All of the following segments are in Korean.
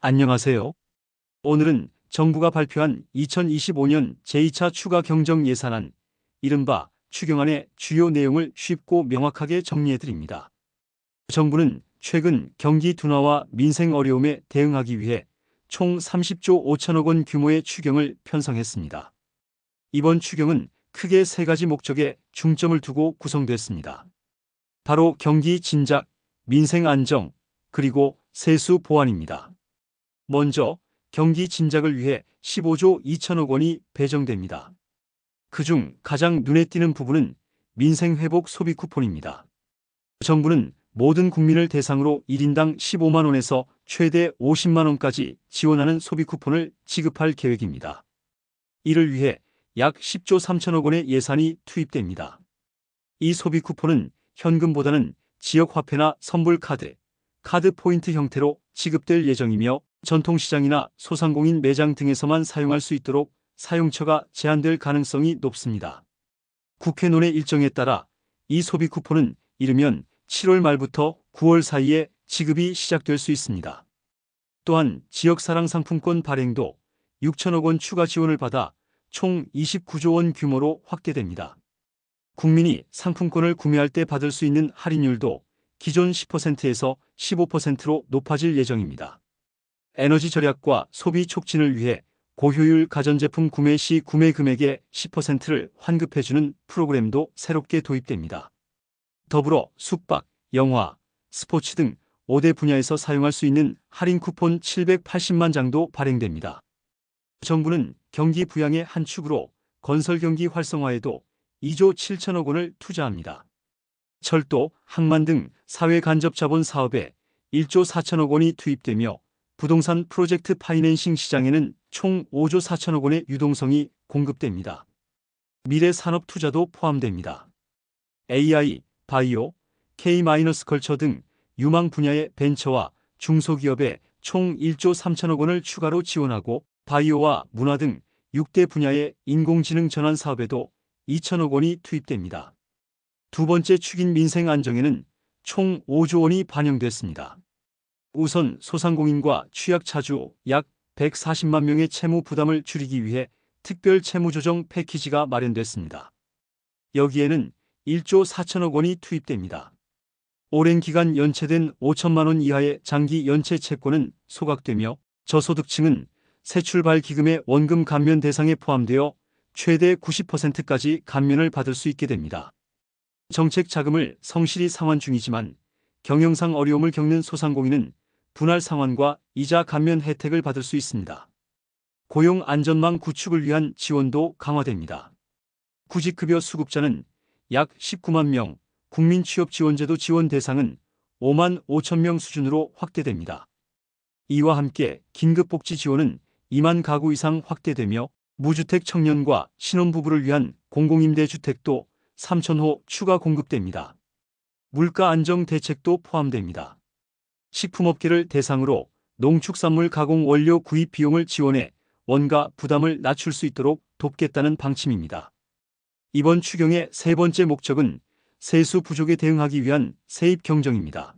안녕하세요. 오늘은 정부가 발표한 2025년 제2차 추가 경정 예산안, 이른바 추경안의 주요 내용을 쉽고 명확하게 정리해드립니다. 정부는 최근 경기 둔화와 민생 어려움에 대응하기 위해 총 30조 5천억 원 규모의 추경을 편성했습니다. 이번 추경은 크게 세 가지 목적에 중점을 두고 구성됐습니다. 바로 경기 진작, 민생 안정, 그리고 세수 보완입니다. 먼저 경기 진작을 위해 15조 2천억 원이 배정됩니다. 그중 가장 눈에 띄는 부분은 민생 회복 소비 쿠폰입니다. 정부는 모든 국민을 대상으로 1인당 15만 원에서 최대 50만 원까지 지원하는 소비 쿠폰을 지급할 계획입니다. 이를 위해 약 10조 3천억 원의 예산이 투입됩니다. 이 소비 쿠폰은 현금보다는 지역화폐나 선불카드, 카드 포인트 형태로 지급될 예정이며 전통시장이나 소상공인 매장 등에서만 사용할 수 있도록 사용처가 제한될 가능성이 높습니다. 국회 논의 일정에 따라 이 소비 쿠폰은 이르면 7월 말부터 9월 사이에 지급이 시작될 수 있습니다. 또한 지역사랑 상품권 발행도 6천억 원 추가 지원을 받아 총 29조 원 규모로 확대됩니다. 국민이 상품권을 구매할 때 받을 수 있는 할인율도 기존 10%에서 15%로 높아질 예정입니다. 에너지 절약과 소비 촉진을 위해 고효율 가전제품 구매 시 구매 금액의 10%를 환급해주는 프로그램도 새롭게 도입됩니다. 더불어 숙박, 영화, 스포츠 등 5대 분야에서 사용할 수 있는 할인 쿠폰 780만 장도 발행됩니다. 정부는 경기 부양의 한 축으로 건설 경기 활성화에도 2조 7천억 원을 투자합니다. 철도, 항만 등 사회 간접 자본 사업에 1조 4천억 원이 투입되며 부동산 프로젝트 파이낸싱 시장에는 총 5조 4천억 원의 유동성이 공급됩니다. 미래 산업 투자도 포함됩니다. AI, 바이오, K-컬처 등 유망 분야의 벤처와 중소기업에 총 1조 3천억 원을 추가로 지원하고 바이오와 문화 등 6대 분야의 인공지능 전환 사업에도 2천억 원이 투입됩니다. 두 번째 축인 민생 안정에는 총 5조 원이 반영됐습니다. 우선 소상공인과 취약차주 약 140만 명의 채무 부담을 줄이기 위해 특별 채무조정 패키지가 마련됐습니다. 여기에는 1조 4천억 원이 투입됩니다. 오랜 기간 연체된 5천만 원 이하의 장기 연체 채권은 소각되며 저소득층은 새출발 기금의 원금 감면 대상에 포함되어 최대 90%까지 감면을 받을 수 있게 됩니다. 정책 자금을 성실히 상환 중이지만 경영상 어려움을 겪는 소상공인은 분할 상환과 이자 감면 혜택을 받을 수 있습니다. 고용 안전망 구축을 위한 지원도 강화됩니다. 구직급여 수급자는 약 19만 명, 국민취업지원제도 지원 대상은 5만 5천 명 수준으로 확대됩니다. 이와 함께 긴급복지 지원은 2만 가구 이상 확대되며 무주택 청년과 신혼부부를 위한 공공임대주택도 3,000호 추가 공급됩니다. 물가 안정 대책도 포함됩니다. 식품업계를 대상으로 농축산물 가공 원료 구입 비용을 지원해 원가 부담을 낮출 수 있도록 돕겠다는 방침입니다. 이번 추경의 세 번째 목적은 세수 부족에 대응하기 위한 세입 경정입니다.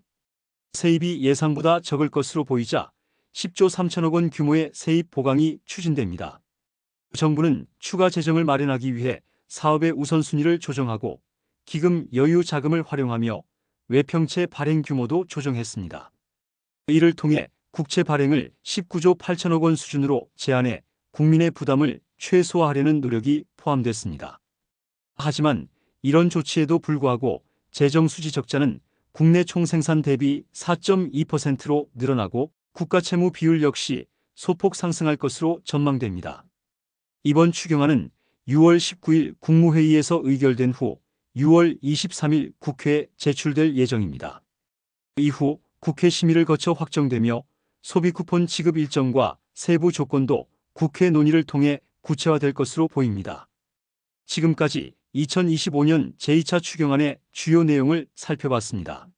세입이 예상보다 적을 것으로 보이자 10조 3천억 원 규모의 세입 보강이 추진됩니다. 정부는 추가 재정을 마련하기 위해 사업의 우선순위를 조정하고 기금 여유 자금을 활용하며 외평채 발행 규모도 조정했습니다. 이를 통해 국채 발행을 19조 8천억 원 수준으로 제한해 국민의 부담을 최소화하려는 노력이 포함됐습니다. 하지만 이런 조치에도 불구하고 재정 수지 적자는 국내 총생산 대비 4.2%로 늘어나고 국가채무 비율 역시 소폭 상승할 것으로 전망됩니다. 이번 추경안은 6월 19일 국무회의에서 의결된 후 6월 23일 국회에 제출될 예정입니다. 이후 국회 심의를 거쳐 확정되며 소비 쿠폰 지급 일정과 세부 조건도 국회 논의를 통해 구체화될 것으로 보입니다. 지금까지 2025년 제2차 추경안의 주요 내용을 살펴봤습니다.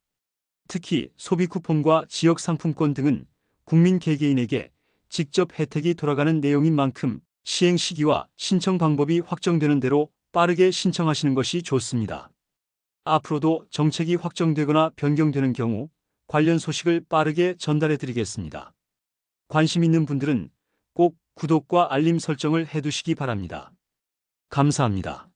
특히 소비 쿠폰과 지역 상품권 등은 국민 개개인에게 직접 혜택이 돌아가는 내용인 만큼 시행 시기와 신청 방법이 확정되는 대로 빠르게 신청하시는 것이 좋습니다. 앞으로도 정책이 확정되거나 변경되는 경우 관련 소식을 빠르게 전달해 드리겠습니다. 관심 있는 분들은 꼭 구독과 알림 설정을 해두시기 바랍니다. 감사합니다.